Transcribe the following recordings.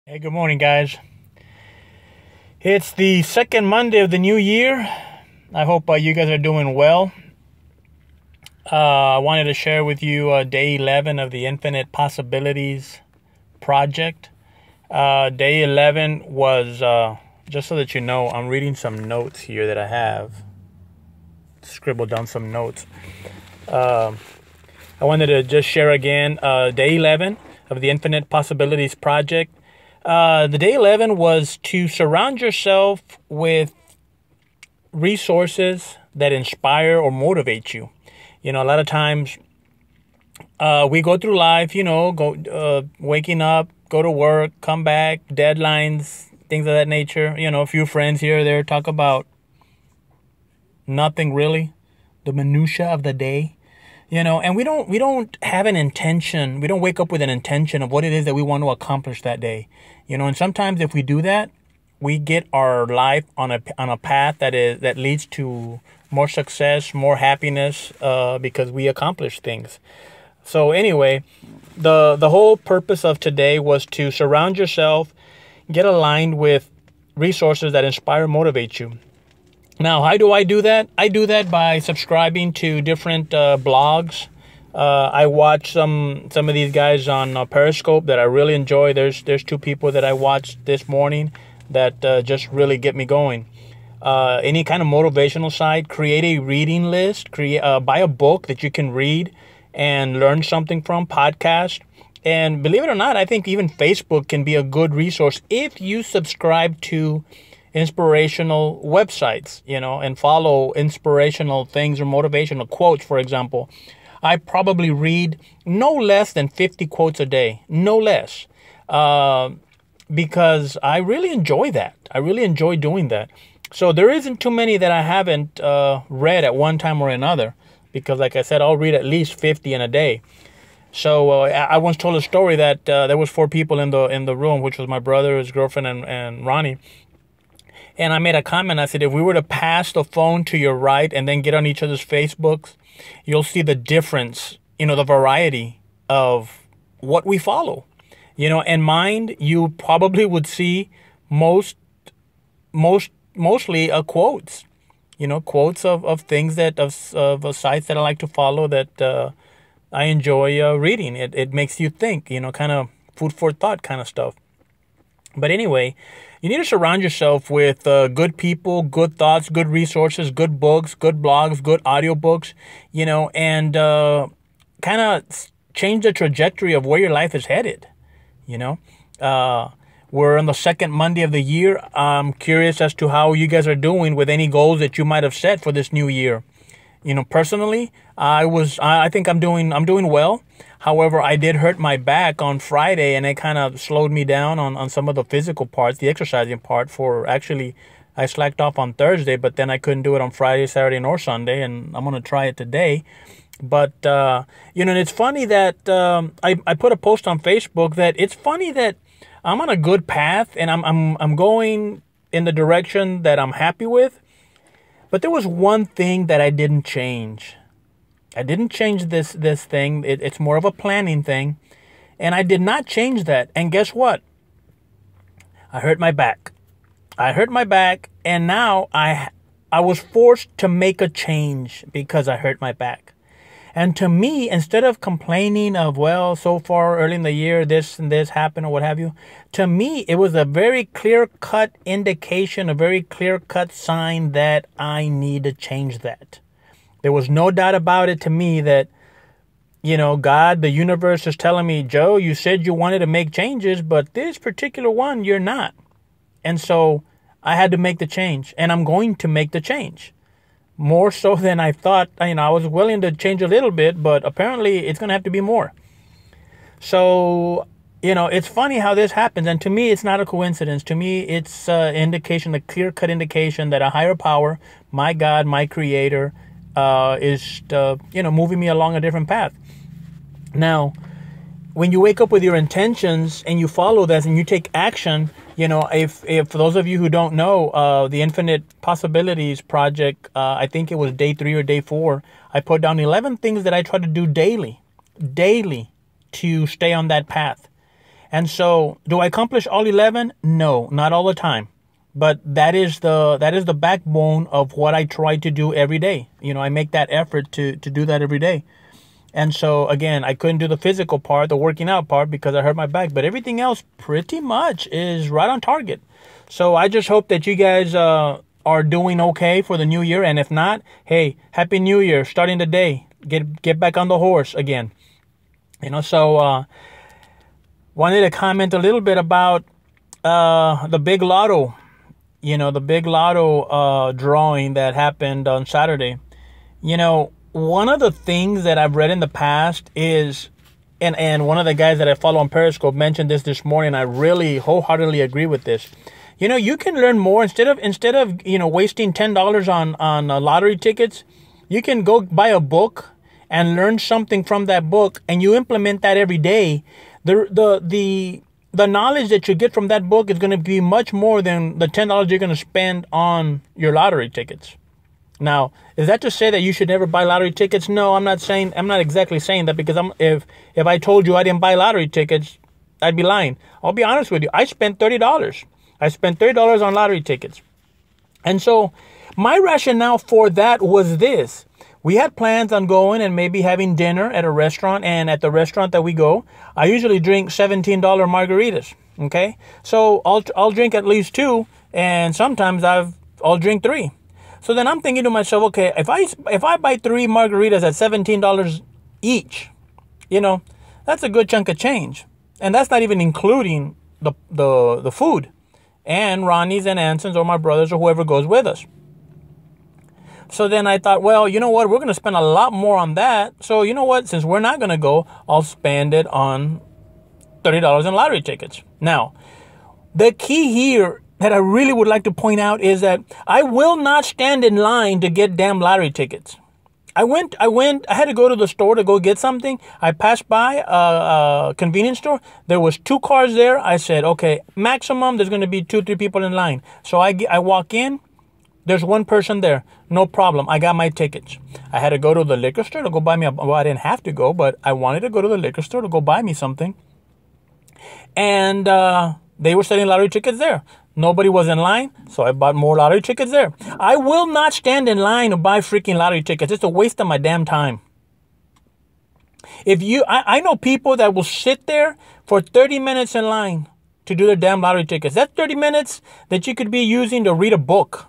Hey, good morning, guys. It's the second Monday of the new year. I hope you guys are doing well. I wanted to share with you day 11 of the Infinite Possibilities project. Day 11 was, just so that you know, I'm reading some notes here that I have. Scribbled down some notes. I wanted to just share again day 11 of the Infinite Possibilities project. The day 11 was to surround yourself with resources that inspire or motivate you. You know, a lot of times we go through life, waking up, go to work, come back, deadlines, things of that nature. You know, a few friends here or there talk about nothing really, the minutia of the day. You know, and we don't have an intention. We don't wake up with an intention of what it is that we want to accomplish that day. You know, and sometimes if we do that, we get our life on a path that leads to more success, more happiness, because we accomplish things. So anyway, the whole purpose of today was to surround yourself, get aligned with resources that inspire, motivate you. Now, how do I do that? I do that by subscribing to different blogs. I watch some of these guys on Periscope that I really enjoy. There's two people that I watched this morning that just really get me going. Any kind of motivational site, create a reading list, buy a book that you can read and learn something from, podcast. And believe it or not, I think even Facebook can be a good resource if you subscribe to inspirational websites, and follow inspirational things or motivational quotes. For example, I probably read no less than 50 quotes a day, no less, because I really enjoy that. I really enjoy doing that. So there isn't too many that I haven't read at one time or another, because like I said, I'll read at least 50 in a day. So I once told a story that there was 4 people in the room, which was my brother, his girlfriend, and Ronnie. And I made a comment. I said, if we were to pass the phone to your right and then get on each other's Facebooks, you'll see the difference, the variety of what we follow. And mine, you probably would see mostly quotes, quotes of things of sites that I like to follow that I enjoy reading. It makes you think, kind of food for thought kind of stuff. But anyway, you need to surround yourself with good people, good thoughts, good resources, good books, good blogs, good audiobooks, and kind of change the trajectory of where your life is headed. We're on the second Monday of the year. I'm curious as to how you guys are doing with any goals that you might have set for this new year. Personally, I think I'm doing well. However, I did hurt my back on Friday, and it kind of slowed me down on some of the physical parts, the exercising part. I slacked off on Thursday, but then I couldn't do it on Friday, Saturday, nor Sunday, and I'm going to try it today. But, and it's funny that I put a post on Facebook that it's funny that I'm on a good path, and I'm going in the direction that I'm happy with. But there was one thing that I didn't change. I didn't change this thing. It's more of a planning thing. And I did not change that. And guess what? I hurt my back. And now I was forced to make a change because I hurt my back. And to me, instead of complaining of, well, so far early in the year, this and this happened or what have you, to me, it was a very clear-cut indication, a very clear-cut sign that I need to change that. There was no doubt about it to me that, God, the universe is telling me, Joe, you said you wanted to make changes, but this particular one, you're not. And so I had to make the change, and I'm going to make the change. More so than I thought. I was willing to change a little bit, but apparently it's going to have to be more. So, it's funny how this happens. And to me, it's not a coincidence. To me, it's an indication, a clear-cut indication that a higher power, my God, my creator, is, moving me along a different path. Now, when you wake up with your intentions and you follow this and you take action, if for those of you who don't know, the Infinite Possibilities project, I think it was day 3 or day 4, I put down 11 things that I try to do daily to stay on that path. And so, do I accomplish all 11? No, not all the time. But that is the backbone of what I try to do every day. I make that effort to do that every day. And so, again, I couldn't do the physical part, the working out part, because I hurt my back. But everything else pretty much is right on target. So I just hope that you guys are doing okay for the new year. And if not, hey, Happy New Year, starting today. Get back on the horse again. So wanted to comment a little bit about the Big Lotto. The Big Lotto drawing that happened on Saturday. One of the things that I've read in the past is, and one of the guys that I follow on Periscope mentioned this morning. I really wholeheartedly agree with this. You can learn more instead of wasting $10 on lottery tickets. You can go buy a book and learn something from that book, and you implement that every day. The knowledge that you get from that book is going to be much more than the $10 you're going to spend on your lottery tickets. Now, is that to say that you should never buy lottery tickets? No, I'm not exactly saying that, because if I told you I didn't buy lottery tickets, I'd be lying. I'll be honest with you. I spent $30. I spent $30 on lottery tickets. And so my rationale for that was this. We had plans on going and maybe having dinner at a restaurant, and at the restaurant that we go, I usually drink $17 margaritas. Okay, so I'll drink at least 2, and sometimes I'll drink 3. So then I'm thinking to myself, okay, if I buy 3 margaritas at $17 each, that's a good chunk of change, and that's not even including the food and Ronnie's and Anson's or my brothers or whoever goes with us. So then I thought, well, you know what? We're going to spend a lot more on that. So you know what? Since we're not going to go, I'll spend it on $30 in lottery tickets. Now, the key here that I really would like to point out is that I will not stand in line to get damn lottery tickets. I had to go to the store to go get something. I passed by a convenience store. There was 2 cars there. I said, okay, maximum, there's going to be 2-3 people in line. So I walk in. There's 1 person there. No problem. I got my tickets. I had to go to the liquor store to go buy me well, I didn't have to go, but I wanted to go to the liquor store to go buy me something. And they were selling lottery tickets there. Nobody was in line, so I bought more lottery tickets there. I will not stand in line to buy freaking lottery tickets. It's a waste of my damn time. I know people that will sit there for 30 minutes in line to do their damn lottery tickets. That's 30 minutes that you could be using to read a book.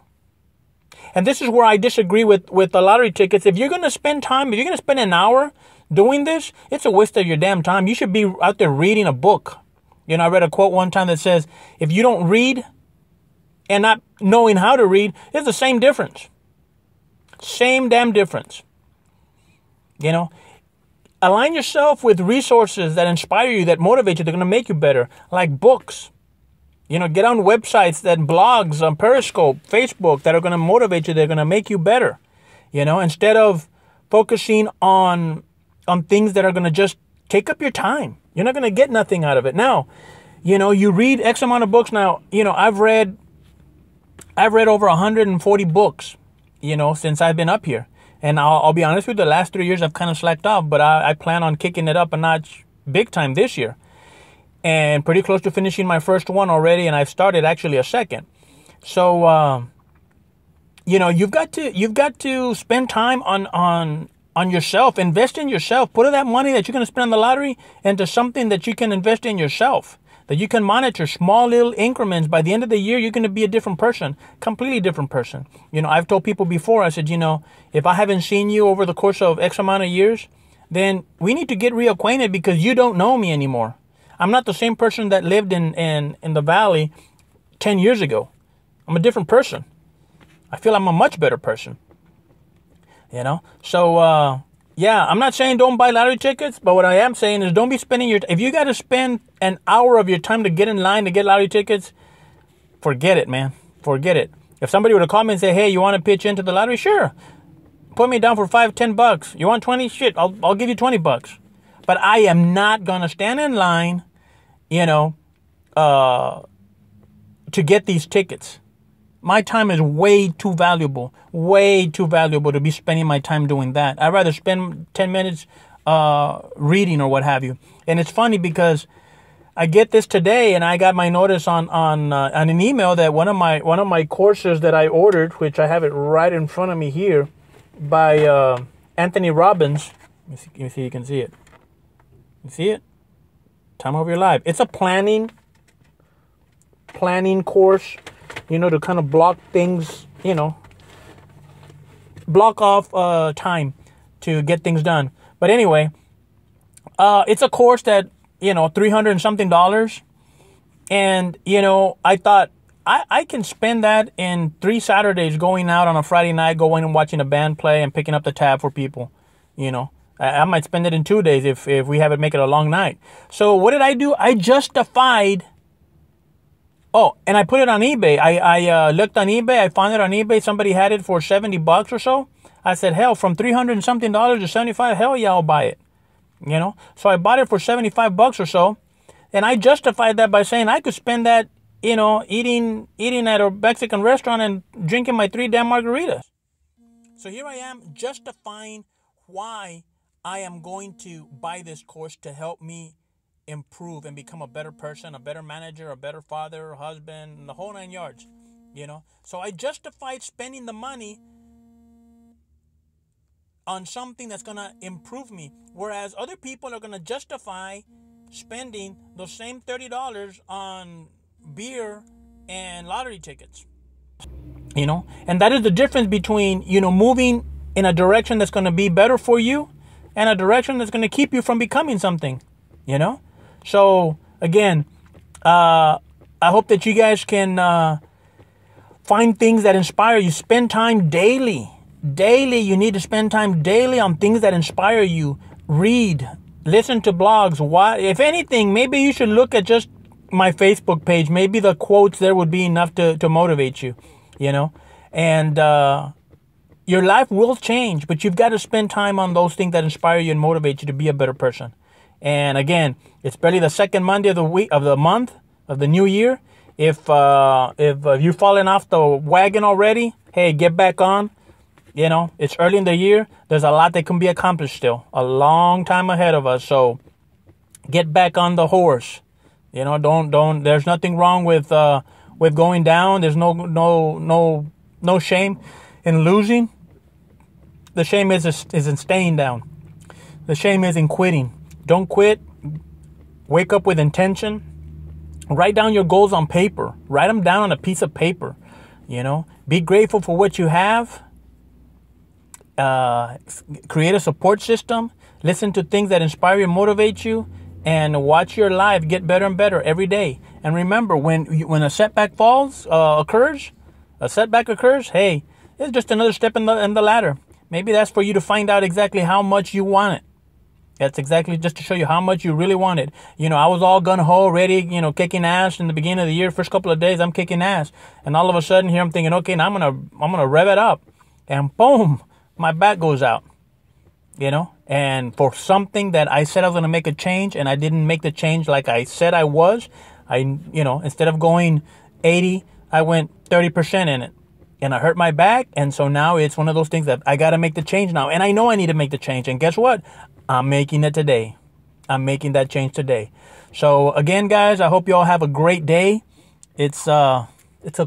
And this is where I disagree with the lottery tickets. If you're going to spend an hour doing this, it's a waste of your damn time. You should be out there reading a book. I read a quote one time that says, if you don't read and not knowing how to read, it's the same difference. Same damn difference. Align yourself with resources that inspire you, that motivate you, that are going to make you better, like books. Get on websites and blogs on Periscope, Facebook, that are going to motivate you, they're going to make you better. Instead of focusing on things that are going to just take up your time. You're not going to get nothing out of it. Now, you read X amount of books. Now, I've read over 140 books, since I've been up here. And I'll be honest with you, the last 3 years I've kind of slacked off, but I plan on kicking it up a notch big time this year. And pretty close to finishing my first one already, and I've started actually a second. So, you've got to spend time on yourself, invest in yourself, put that money that you're going to spend on the lottery into something that you can invest in yourself, that you can monitor small little increments. By the end of the year, you're going to be a different person, completely different person. I've told people before, I said, if I haven't seen you over the course of X amount of years, then we need to get reacquainted, because you don't know me anymore. I'm not the same person that lived in the valley 10 years ago. I'm a different person. I feel I'm a much better person. So, yeah, I'm not saying don't buy lottery tickets, but what I am saying is don't be spending if you got to spend an hour of your time to get in line to get lottery tickets, forget it, man. Forget it. If somebody were to call me and say, hey, you want to pitch into the lottery? Sure. Put me down for $5-10. You want 20? Shit, I'll give you $20. But I am not going to stand in line, to get these tickets. My time is way too valuable to be spending my time doing that. I'd rather spend 10 minutes reading or what have you. And it's funny because I get this today, and I got my notice on an email that one of my courses that I ordered, which I have it right in front of me here, by Anthony Robbins. Let me see if you can see it. You see it? Time of Your Life. It's a planning course, to kind of block things, block off time to get things done. But anyway, it's a course that, $300 and something. And, I thought I can spend that in 3 Saturdays going out on a Friday night, going and watching a band play and picking up the tab for people. I might spend it in 2 days if we have it make it a long night. So what did I do? I justified. Oh, and I put it on eBay. I looked on eBay. I found it on eBay. Somebody had it for $70 or so. I said, hell, from $300 and something to 75, hell yeah, I'll buy it. So I bought it for $75 or so. And I justified that by saying I could spend that, eating at a Mexican restaurant and drinking my 3 damn margaritas. So here I am justifying why I am going to buy this course to help me improve and become a better person, a better manager, a better father, husband, the whole 9 yards, So I justified spending the money on something that's going to improve me, whereas other people are going to justify spending those same $30 on beer and lottery tickets. And that is the difference between, moving in a direction that's going to be better for you and a direction that's going to keep you from becoming something, So, again, I hope that you guys can find things that inspire you. Spend time daily. Daily, you need to spend time daily on things that inspire you. Read, listen to blogs. If anything, maybe you should look at just my Facebook page. Maybe the quotes there would be enough to motivate you, And your life will change, but you've got to spend time on those things that inspire you and motivate you to be a better person. And again, it's barely the second Monday of the week, of the month, of the new year. If you've fallen off the wagon already, hey, get back on. It's early in the year. There's a lot that can be accomplished still. A long time ahead of us. So get back on the horse. Don't. There's nothing wrong with going down. There's no shame in losing. The shame is in staying down. The shame is in quitting. Don't quit. Wake up with intention. Write down your goals on paper. Write them down on a piece of paper. Be grateful for what you have. Create a support system. Listen to things that inspire you and motivate you. And watch your life get better and better every day. And remember, when a setback occurs, hey, it's just another step in the ladder. Maybe that's for you to find out exactly how much you want it. That's exactly just to show you how much you really want it. I was all gung-ho, ready, kicking ass in the beginning of the year. First couple of days, I'm kicking ass. And all of a sudden here, I'm thinking, okay, now I'm gonna rev it up. And boom, my back goes out. And for something that I said I was going to make a change and I didn't make the change like I said I was, instead of going 80, I went 30% in it. And I hurt my back. And so now it's one of those things that I got to make the change now. And I know I need to make the change. And guess what? I'm making it today. I'm making that change today. So again, guys, I hope you all have a great day. It's a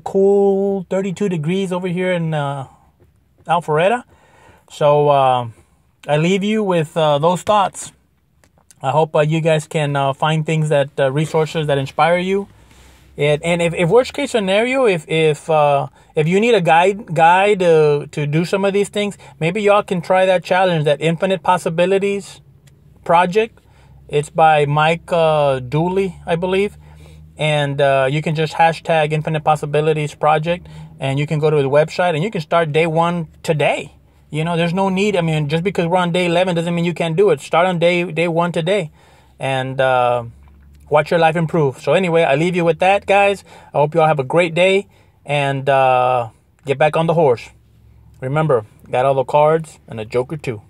cool 32 degrees over here in Alpharetta. So I leave you with those thoughts. I hope you guys can find things resources that inspire you. And if worst case scenario, if you need a guide to do some of these things, maybe y'all can try that challenge, that Infinite Possibilities project. It's by Mike Dooley, I believe. And you can just hashtag Infinite Possibilities project, and you can go to the website and you can start day 1 today. There's no need. Just because we're on day 11 doesn't mean you can't do it. Start on day 1 today, and watch your life improve. So anyway, I leave you with that, guys. I hope you all have a great day, and get back on the horse. Remember, got all the cards and a joker too.